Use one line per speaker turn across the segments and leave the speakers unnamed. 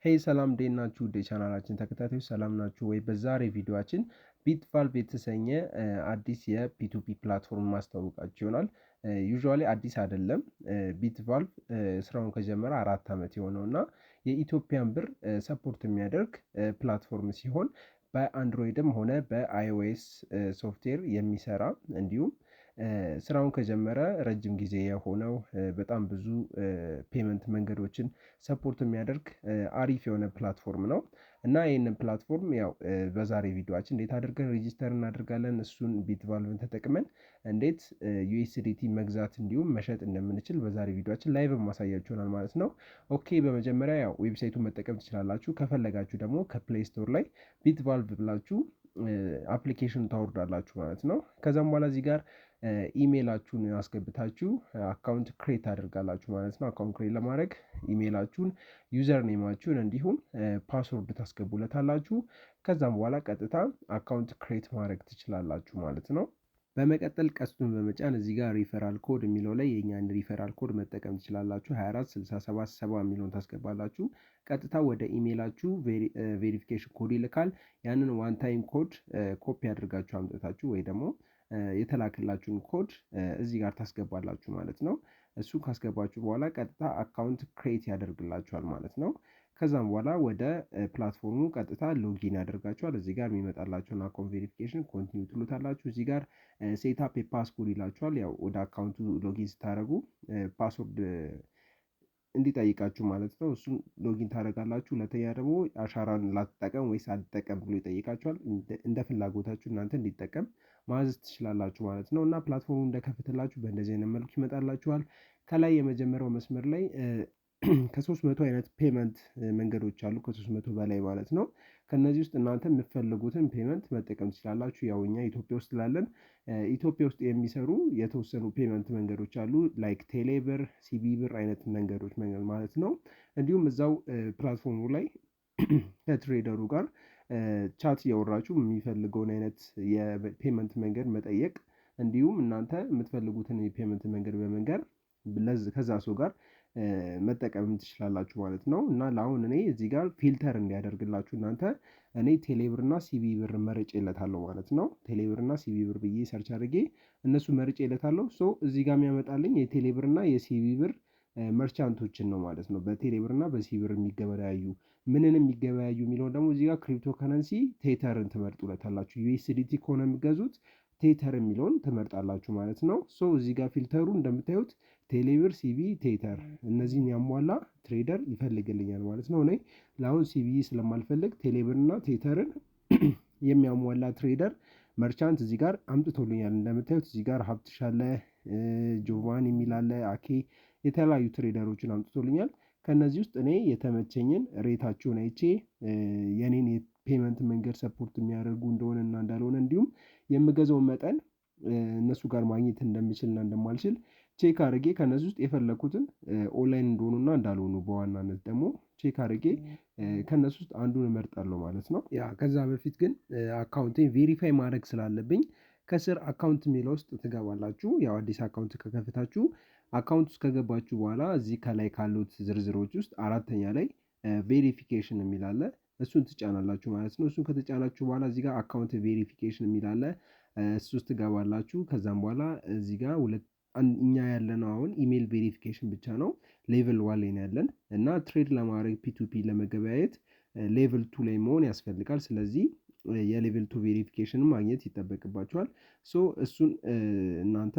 ሄይ ሰላም እንዴት ናችሁ? ውድ የቻናላችን ተከታታዮች ሰላም ናችሁ ወይ? በዛሬ ቪዲዮአችን ቢትቫልቭ የተሰኘ አዲስ የፒቱፒ ፕላትፎርም ማስተዋወቃችሁ ይሆናል። ዩዥዋሊ አዲስ አይደለም። ቢትቫልቭ ስራውን ከጀመረ 4 ዓመት የሆነው እና የኢትዮጵያን ብር ሰፖርት የሚያደርግ ፕላትፎርም ሲሆን በአንድሮይድም ሆነ በአይኦኤስ ሶፍትዌር የሚሰራ እንዲሁም ስራውን ከጀመረ ረጅም ጊዜ የሆነው በጣም ብዙ ፔመንት መንገዶችን ሰፖርት የሚያደርግ አሪፍ የሆነ ፕላትፎርም ነው እና ይህንን ፕላትፎርም ያው በዛሬ ቪዲዮአችን እንዴት አድርገን ሬጂስተር እናደርጋለን፣ እሱን ቢትቫልቭን ተጠቅመን እንዴት ዩኤስዲቲ መግዛት እንዲሁም መሸጥ እንደምንችል በዛሬ ቪዲዮአችን ላይቭ ማሳያችሁ ይሆናል ማለት ነው። ኦኬ በመጀመሪያ ያው ዌብሳይቱን መጠቀም ትችላላችሁ። ከፈለጋችሁ ደግሞ ከፕሌይ ስቶር ላይ ቢትቫልቭ ብላችሁ አፕሊኬሽን ታወርዳላችሁ ማለት ነው። ከዛም በኋላ እዚህ ጋር ኢሜይላችሁን አስገብታችሁ አካውንት ክሬት አድርጋላችሁ ማለት ነው። አካውንት ክሬት ለማድረግ ኢሜይላችሁን፣ ዩዘር ኔማችሁን እንዲሁም ፓስወርድ ታስገቡለታላችሁ። ከዛም በኋላ ቀጥታ አካውንት ክሬት ማድረግ ትችላላችሁ ማለት ነው። በመቀጠል ቀስቱን በመጫን እዚህ ጋር ሪፈራል ኮድ የሚለው ላይ የእኛን ሪፈራል ኮድ መጠቀም ትችላላችሁ። 24677 የሚለውን ታስገባላችሁ። ቀጥታ ወደ ኢሜይላችሁ ቬሪፊኬሽን ኮድ ይልካል። ያንን ዋን ታይም ኮድ ኮፒ አድርጋችሁ አምጥታችሁ ወይ ደግሞ የተላክላችሁን ኮድ እዚህ ጋር ታስገባላችሁ ማለት ነው። እሱ ካስገባችሁ በኋላ ቀጥታ አካውንት ክሬት ያደርግላችኋል ማለት ነው። ከዛም በኋላ ወደ ፕላትፎርሙ ቀጥታ ሎጊን ያደርጋችኋል። እዚህ ጋር የሚመጣላችሁን አካውንት ቬሪፊኬሽን ኮንቲኒው ትሉታላችሁ። እዚህ ጋር ሴትአፕ የፓስኮድ ይላችኋል። ያው ወደ አካውንቱ ሎጊን ስታደርጉ ፓስወርድ እንዲጠይቃችሁ ማለት ነው። እሱን ሎጊን ታደርጋላችሁ። ሁለተኛ ደግሞ አሻራን ላትጠቀም ወይስ አልጠቀም ብሎ ይጠይቃችኋል። እንደ ፍላጎታችሁ እናንተ እንዲጠቀም ማዘዝ ትችላላችሁ ማለት ነው። እና ፕላትፎርሙ እንደከፍትላችሁ በእንደዚህ አይነት መልኩ ይመጣላችኋል። ከላይ የመጀመሪያው መስመር ላይ ከ300 አይነት ፔመንት መንገዶች አሉ፣ ከ300 በላይ ማለት ነው። ከነዚህ ውስጥ እናንተ የምትፈልጉትን ፔመንት መጠቀም ትችላላችሁ። ያው እኛ ኢትዮጵያ ውስጥ ላለን ኢትዮጵያ ውስጥ የሚሰሩ የተወሰኑ ፔመንት መንገዶች አሉ፣ ላይክ ቴሌብር፣ ሲቢ ብር አይነት መንገዶች ማለት ነው። እንዲሁም እዛው ፕላትፎርሙ ላይ ከትሬደሩ ጋር ቻት እያወራችሁ የሚፈልገውን አይነት የፔመንት መንገድ መጠየቅ እንዲሁም እናንተ የምትፈልጉትን የፔመንት መንገድ በመንገር ከዛ ሰው ጋር መጠቀም ትችላላችሁ ማለት ነው። እና ለአሁን እኔ እዚህ ጋር ፊልተር እንዲያደርግላችሁ እናንተ እኔ ቴሌብርና ሲቢ ብር መርጬለታለሁ ማለት ነው። ቴሌብርና ሲቢ ብር ብዬ ሰርች አድርጌ እነሱ መርጬለታለሁ። ሶ እዚህ ጋር የሚያመጣልኝ የቴሌብርና የሲቢ ብር መርቻንቶችን ነው ማለት ነው። በቴሌብርና በሲቢ ብር የሚገበያዩ ምንን የሚገበያዩ የሚለውን ደግሞ እዚህ ጋር ክሪፕቶ ከረንሲ ቴተርን ትመርጡለታላችሁ። ዩኤስዲቲ ከሆነ የሚገዙት ቴተር የሚለውን ትመርጣላችሁ ማለት ነው። ሶ እዚህ ጋር ፊልተሩ እንደምታዩት ቴሌብር፣ ሲቢ፣ ቴተር እነዚህን ያሟላ ትሬደር ይፈልግልኛል ማለት ነው። እኔ ለአሁን ሲቢ ስለማልፈልግ ቴሌብር እና ቴተርን የሚያሟላ ትሬደር መርቻንት እዚህ ጋር አምጥቶልኛል። እንደምታዩት እዚህ ጋር ሀብትሻለ፣ ጆቫን የሚላለ፣ አኬ የተለያዩ ትሬደሮችን አምጥቶልኛል። ከነዚህ ውስጥ እኔ የተመቸኝን ሬታቸውን አይቼ የኔን የፔመንት መንገድ ሰፖርት የሚያደርጉ እንደሆነና እንዳልሆነ እንዲሁም የምገዛውን መጠን እነሱ ጋር ማግኘት እንደምችልና እንደማልችል ቼክ አድርጌ ከነዚህ ውስጥ የፈለኩትን ኦንላይን እንደሆኑና እንዳልሆኑ በዋናነት ደግሞ ቼክ አድርጌ ከነሱ ውስጥ አንዱን እመርጣለሁ ማለት ነው። ያ ከዛ በፊት ግን አካውንቴን ቬሪፋይ ማድረግ ስላለብኝ ከስር አካውንት የሚለው ውስጥ ትገባላችሁ። ያው አዲስ አካውንት ከከፍታችሁ አካውንት ውስጥ ከገባችሁ በኋላ እዚህ ከላይ ካሉት ዝርዝሮች ውስጥ አራተኛ ላይ ቬሪፊኬሽን የሚል አለ። እሱን ትጫናላችሁ ማለት ነው። እሱን ከተጫናችሁ በኋላ እዚህ ጋር አካውንት ቬሪፊኬሽን የሚል አለ። እሱ ውስጥ ትገባላችሁ። ከዛም በኋላ እዚህ ጋር እኛ ያለነው አሁን ኢሜል ቬሪፊኬሽን ብቻ ነው። ሌቭል 1 ላይ ነው ያለን እና ትሬድ ለማድረግ ፒቱፒ ለመገበያየት ሌቭል 2 ላይ መሆን ያስፈልጋል። ስለዚህ የሌቭል 2 ቬሪፊኬሽን ማግኘት ይጠበቅባችኋል። ሶ እሱን እናንተ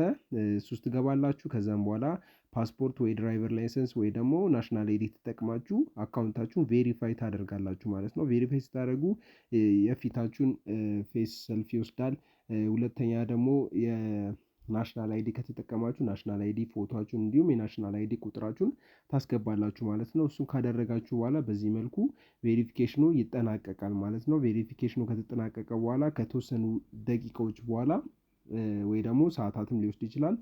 እሱ ውስጥ ትገባላችሁ። ከዛም በኋላ ፓስፖርት ወይ ድራይቨር ላይሰንስ ወይ ደግሞ ናሽናል አይዲ ተጠቅማችሁ አካውንታችሁን ቬሪፋይ ታደርጋላችሁ ማለት ነው። ቬሪፋይ ስታደርጉ የፊታችሁን ፌስ ሰልፊ ይወስዳል። ሁለተኛ ደግሞ ናሽናል አይዲ ከተጠቀማችሁ ናሽናል አይዲ ፎቶአችሁን እንዲሁም የናሽናል አይዲ ቁጥራችሁን ታስገባላችሁ ማለት ነው። እሱን ካደረጋችሁ በኋላ በዚህ መልኩ ቬሪፊኬሽኑ ይጠናቀቃል ማለት ነው። ቬሪፊኬሽኑ ከተጠናቀቀ በኋላ ከተወሰኑ ደቂቃዎች በኋላ ወይ ደግሞ ሰዓታትም ሊወስድ ይችላል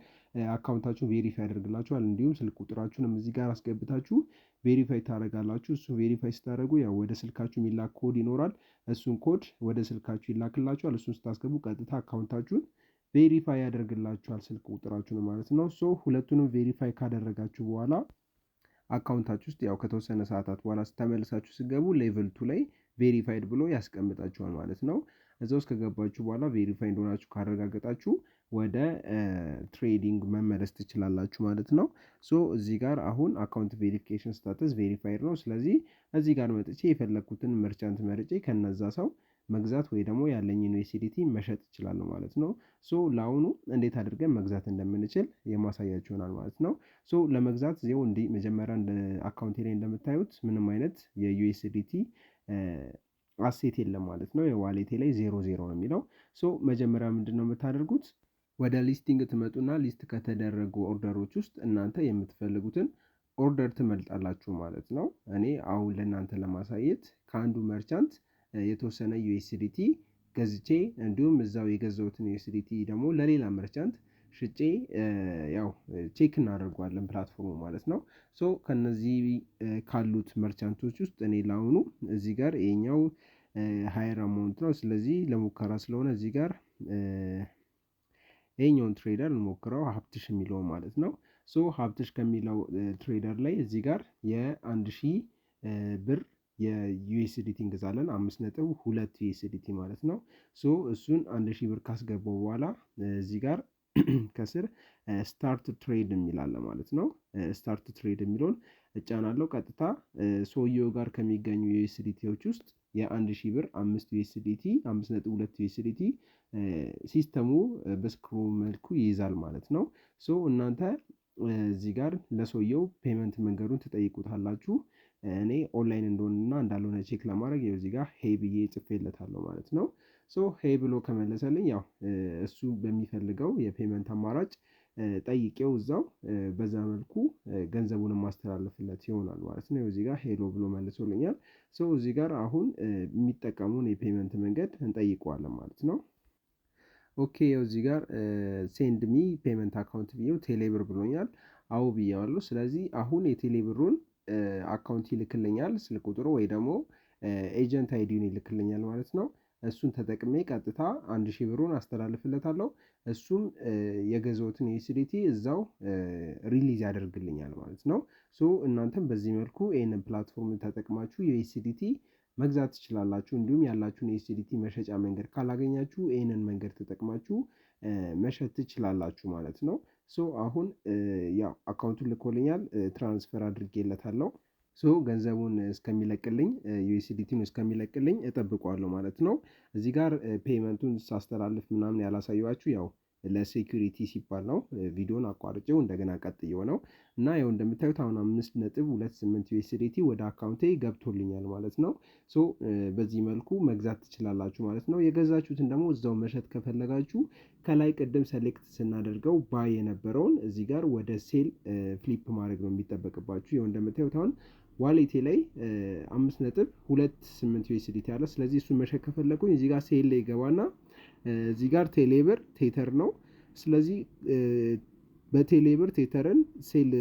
አካውንታችሁን ቬሪፋይ ያደርግላችኋል። እንዲሁም ስልክ ቁጥራችሁንም እዚህ ጋር አስገብታችሁ ቬሪፋይ ታደርጋላችሁ። እሱን ቬሪፋይ ስታደርጉ ያው ወደ ስልካችሁ የሚላክ ኮድ ይኖራል። እሱን ኮድ ወደ ስልካችሁ ይላክላችኋል። እሱን ስታስገቡ ቀጥታ አካውንታችሁን ቬሪፋይ ያደርግላችኋል ስልክ ቁጥራችሁን ማለት ነው። ሶ ሁለቱንም ቬሪፋይ ካደረጋችሁ በኋላ አካውንታችሁ ውስጥ ያው ከተወሰነ ሰዓታት በኋላ ተመልሳችሁ ስገቡ ሌቭል 2 ላይ ቬሪፋይድ ብሎ ያስቀምጣችኋል ማለት ነው። እዛ ውስጥ ከገባችሁ በኋላ ቬሪፋይ እንደሆናችሁ ካረጋገጣችሁ ወደ ትሬዲንግ መመለስ ትችላላችሁ ማለት ነው። ሶ እዚህ ጋር አሁን አካውንት ቬሪፊኬሽን ስታተስ ቬሪፋይድ ነው። ስለዚህ እዚህ ጋር መጥቼ የፈለግኩትን መርቻንት መርጬ ከነዛ ሰው መግዛት ወይ ደግሞ ያለኝን ዩኤስዲቲ መሸጥ እችላለሁ ማለት ነው። ሶ ለአሁኑ እንዴት አድርገን መግዛት እንደምንችል የማሳያችሁ ይሆናል ማለት ነው። ሶ ለመግዛት ዜው እንዲህ መጀመሪያ አካውንቴ ላይ እንደምታዩት ምንም አይነት የዩኤስዲቲ አሴት የለም ማለት ነው። የዋሌቴ ላይ 00 ነው የሚለው። ሶ መጀመሪያ ምንድን ነው የምታደርጉት? ወደ ሊስቲንግ ትመጡና ሊስት ከተደረጉ ኦርደሮች ውስጥ እናንተ የምትፈልጉትን ኦርደር ትመርጣላችሁ ማለት ነው። እኔ አሁን ለእናንተ ለማሳየት ከአንዱ መርቻንት የተወሰነ ዩኤስዲቲ ገዝቼ እንዲሁም እዛው የገዛሁትን ዩኤስዲቲ ደግሞ ለሌላ መርቻንት ሽጬ ያው ቼክ እናደርገዋለን ፕላትፎርሙ ማለት ነው። ሶ ከነዚህ ካሉት መርቻንቶች ውስጥ እኔ ለአሁኑ እዚህ ጋር ይሄኛው ሃየር አማውንት ነው። ስለዚህ ለሙከራ ስለሆነ እዚህ ጋር ይሄኛውን ትሬደር እንሞክረው ሀብትሽ የሚለው ማለት ነው። ሶ ሀብትሽ ከሚለው ትሬደር ላይ እዚህ ጋር የ1000 ብር የዩኤስዲቲ እንገዛለን 5.2 ዩኤስዲቲ ማለት ነው። ሶ እሱን 1000 ብር ካስገባው በኋላ እዚህ ጋር ከስር ስታርት ትሬድ የሚላለ ማለት ነው። ስታርት ትሬድ የሚለውን እጫናለሁ። ቀጥታ ሰውየው ጋር ከሚገኙ ዩኤስዲቲዎች ውስጥ የ1000 ብር 5 ዩኤስዲቲ 5.2 ዩኤስዲቲ ሲስተሙ በስክሩ መልኩ ይይዛል ማለት ነው። ሶ እናንተ እዚህ ጋር ለሰውየው ፔመንት መንገዱን ትጠይቁታላችሁ። እኔ ኦንላይን እንደሆነና እንዳልሆነ ቼክ ለማድረግ ያው እዚህ ጋር ሄይ ብዬ ጽፌለታለሁ ማለት ነው። ሶ ሄይ ብሎ ከመለሰልኝ ያው እሱ በሚፈልገው የፔመንት አማራጭ ጠይቄው እዛው በዛ መልኩ ገንዘቡን ማስተላለፍለት ይሆናል ማለት ነው። እዚህ ጋር ሄሎ ብሎ መልሶልኛል። ሶ እዚህ ጋር አሁን የሚጠቀሙን የፔመንት መንገድ እንጠይቀዋለን ማለት ነው። ኦኬ እዚህ ጋር ሴንድ ሚ ፔመንት አካውንት ብዬው ቴሌብር ብሎኛል። አዎ ብዬዋለሁ። ስለዚህ አሁን የቴሌብሩን አካውንት ይልክልኛል ስልክ ቁጥሩ ወይ ደግሞ ኤጀንት አይዲውን ይልክልኛል ማለት ነው። እሱን ተጠቅሜ ቀጥታ 1000 ብሩን አስተላልፍለታለሁ። እሱም የገዛሁትን ዩኤስዲቲ እዛው ሪሊዝ ያደርግልኛል ማለት ነው። ሶ እናንተም በዚህ መልኩ ይህንን ፕላትፎርም ተጠቅማችሁ ዩኤስዲቲ መግዛት ትችላላችሁ። እንዲሁም ያላችሁን የዩኤስዲቲ መሸጫ መንገድ ካላገኛችሁ ይህንን መንገድ ተጠቅማችሁ መሸጥ ትችላላችሁ ማለት ነው። ሶ አሁን ያው አካውንቱን ልኮልኛል ትራንስፈር አድርጌለታለሁ። ሶ ገንዘቡን እስከሚለቅልኝ ዩኤስዲቲውን እስከሚለቅልኝ እጠብቀዋለሁ ማለት ነው። እዚህ ጋር ፔመንቱን ሳስተላልፍ ምናምን ያላሳየኋችሁ ያው ለሴኩሪቲ ሲባል ነው። ቪዲዮን አቋርጬው እንደገና ቀጥዬው ነው እና ያው እንደምታዩት አሁን 5.28 ዩኤስዲቲ ወደ አካውንቴ ገብቶልኛል ማለት ነው። ሶ በዚህ መልኩ መግዛት ትችላላችሁ ማለት ነው። የገዛችሁትን ደግሞ እዛው መሸጥ ከፈለጋችሁ ከላይ ቅድም ሰሌክት ስናደርገው ባይ የነበረውን እዚህ ጋር ወደ ሴል ፍሊፕ ማድረግ ነው የሚጠበቅባችሁ። ያው እንደምታዩት አሁን ዋሌቴ ላይ 5.28 ዩኤስዲቲ አለ። ስለዚህ እሱን መሸጥ ከፈለኩኝ እዚህ ጋር ሴል ላይ ገባና እዚህ ጋር ቴሌብር ቴተር ነው። ስለዚህ በቴሌብር ቴተርን ሴል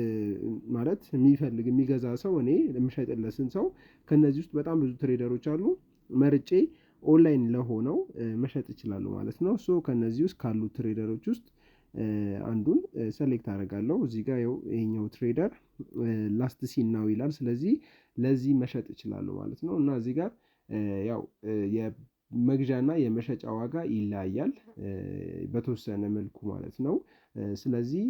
ማለት የሚፈልግ የሚገዛ ሰው እኔ የምሸጥለትን ሰው ከነዚህ ውስጥ በጣም ብዙ ትሬደሮች አሉ መርጬ ኦንላይን ለሆነው መሸጥ ይችላሉ ማለት ነው። ሶ ከነዚህ ውስጥ ካሉ ትሬደሮች ውስጥ አንዱን ሰሌክት አደርጋለሁ። እዚህ ጋር ይሄኛው ትሬደር ላስት ሲን ነው ይላል። ስለዚህ ለዚህ መሸጥ ይችላሉ ማለት ነው። እና እዚህ ጋር ያው የመግዣና የመሸጫ ዋጋ ይለያያል በተወሰነ መልኩ ማለት ነው። ስለዚህ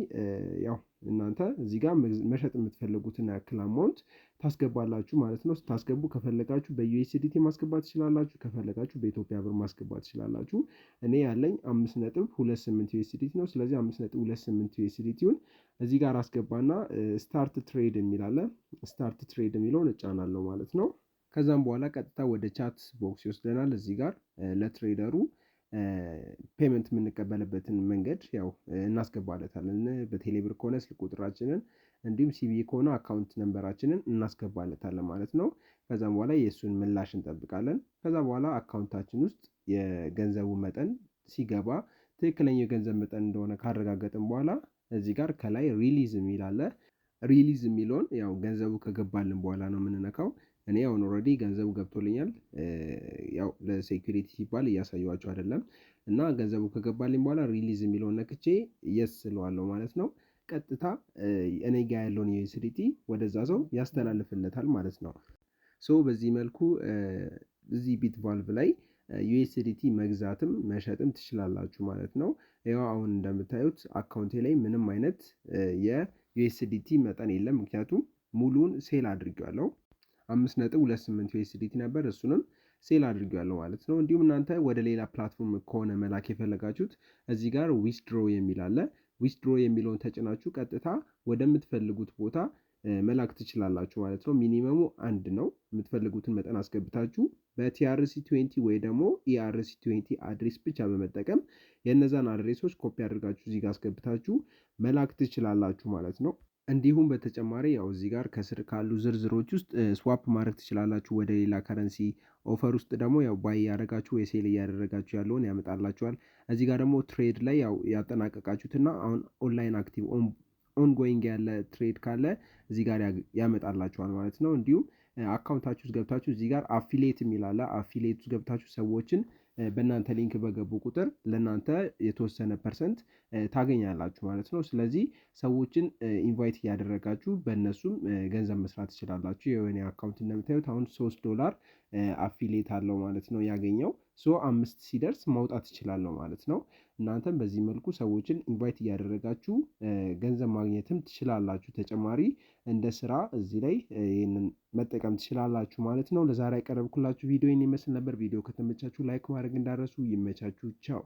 ያው እናንተ እዚህ ጋር መሸጥ የምትፈልጉትን ያክል አማውንት ታስገባላችሁ ማለት ነው። ስታስገቡ ከፈለጋችሁ በዩኤስዲቲ ማስገባት ትችላላችሁ፣ ከፈለጋችሁ በኢትዮጵያ ብር ማስገባት ትችላላችሁ። እኔ ያለኝ 5.28 ዩኤስዲቲ ነው። ስለዚህ 5.28 ዩኤስዲቲውን እዚህ ጋር አስገባና ስታርት ትሬድ የሚላለ ስታርት ትሬድ የሚለውን እጫናለሁ ማለት ነው። ከዛም በኋላ ቀጥታ ወደ ቻት ቦክስ ይወስደናል። እዚህ ጋር ለትሬደሩ ፔመንት የምንቀበልበትን መንገድ ያው እናስገባለታለን። በቴሌብር ከሆነ ስልክ ቁጥራችንን እንዲሁም ሲቢ ከሆነ አካውንት ነምበራችንን እናስገባለታለን ማለት ነው። ከዛም በኋላ የእሱን ምላሽ እንጠብቃለን። ከዛ በኋላ አካውንታችን ውስጥ የገንዘቡ መጠን ሲገባ ትክክለኛ የገንዘብ መጠን እንደሆነ ካረጋገጥን በኋላ እዚህ ጋር ከላይ ሪሊዝ የሚል አለ። ሪሊዝ የሚለውን ያው ገንዘቡ ከገባልን በኋላ ነው የምንነካው። እኔ አሁን ኦልሬዲ ገንዘቡ ገብቶልኛል። ያው ለሴኩሪቲ ሲባል እያሳየኋቸው አይደለም። እና ገንዘቡ ከገባልኝ በኋላ ሪሊዝ የሚለውን ነክቼ የስ እለዋለሁ ማለት ነው። ቀጥታ እኔ ጋ ያለውን ዩኤስዲቲ ወደዛ ሰው ያስተላልፍለታል ማለት ነው። ሶ በዚህ መልኩ እዚህ ቢትቫልቭ ላይ ዩኤስዲቲ መግዛትም መሸጥም ትችላላችሁ ማለት ነው። ያው አሁን እንደምታዩት አካውንቴ ላይ ምንም አይነት የዩኤስዲቲ መጠን የለም፣ ምክንያቱም ሙሉን ሴል አድርጌዋለሁ። 5.28 ዩኤስዲቲ ነበር፣ እሱንም ሴል አድርጌዋለሁ ማለት ነው። እንዲሁም እናንተ ወደ ሌላ ፕላትፎርም ከሆነ መላክ የፈለጋችሁት እዚህ ጋር ዊዝድሮ የሚል አለ። ዊዝድሮ የሚለውን ተጭናችሁ ቀጥታ ወደምትፈልጉት ቦታ መላክ ትችላላችሁ ማለት ነው። ሚኒመሙ 1 ነው። የምትፈልጉትን መጠን አስገብታችሁ በቲአርሲ 20 ወይ ደግሞ ኢአርሲ 20 አድሬስ ብቻ በመጠቀም የእነዛን አድሬሶች ኮፒ አድርጋችሁ እዚህ ጋር አስገብታችሁ መላክ ትችላላችሁ ማለት ነው። እንዲሁም በተጨማሪ ያው እዚህ ጋር ከስር ካሉ ዝርዝሮች ውስጥ ስዋፕ ማድረግ ትችላላችሁ ወደ ሌላ ከረንሲ። ኦፈር ውስጥ ደግሞ ያው ባይ ያደረጋችሁ ወይ ሴል እያደረጋችሁ ያለውን ያመጣላችኋል። እዚህ ጋር ደግሞ ትሬድ ላይ ያው ያጠናቀቃችሁትና አሁን ኦንላይን አክቲቭ ኦንጎይንግ ያለ ትሬድ ካለ እዚህ ጋር ያመጣላችኋል ማለት ነው። እንዲሁም አካውንታችሁ ውስጥ ገብታችሁ እዚህ ጋር አፊሌት የሚል አለ። አፊሌት ውስጥ ገብታችሁ ሰዎችን በእናንተ ሊንክ በገቡ ቁጥር ለእናንተ የተወሰነ ፐርሰንት ታገኛላችሁ ማለት ነው። ስለዚህ ሰዎችን ኢንቫይት እያደረጋችሁ በእነሱም ገንዘብ መስራት ትችላላችሁ። የወኔ አካውንት እንደምታዩት አሁን $3 አፊሌት አለው ማለት ነው ያገኘው። 5 ሲደርስ ማውጣት ይችላለሁ ማለት ነው። እናንተም በዚህ መልኩ ሰዎችን ኢንቫይት እያደረጋችሁ ገንዘብ ማግኘትም ትችላላችሁ። ተጨማሪ እንደ ስራ እዚህ ላይ ይህንን መጠቀም ትችላላችሁ ማለት ነው። ለዛሬ ያቀረብኩላችሁ ቪዲዮ ይህን ይመስል ነበር። ቪዲዮ ከተመቻችሁ ላይክ ማድረግ እንዳረሱ። ይመቻችሁ። ቻው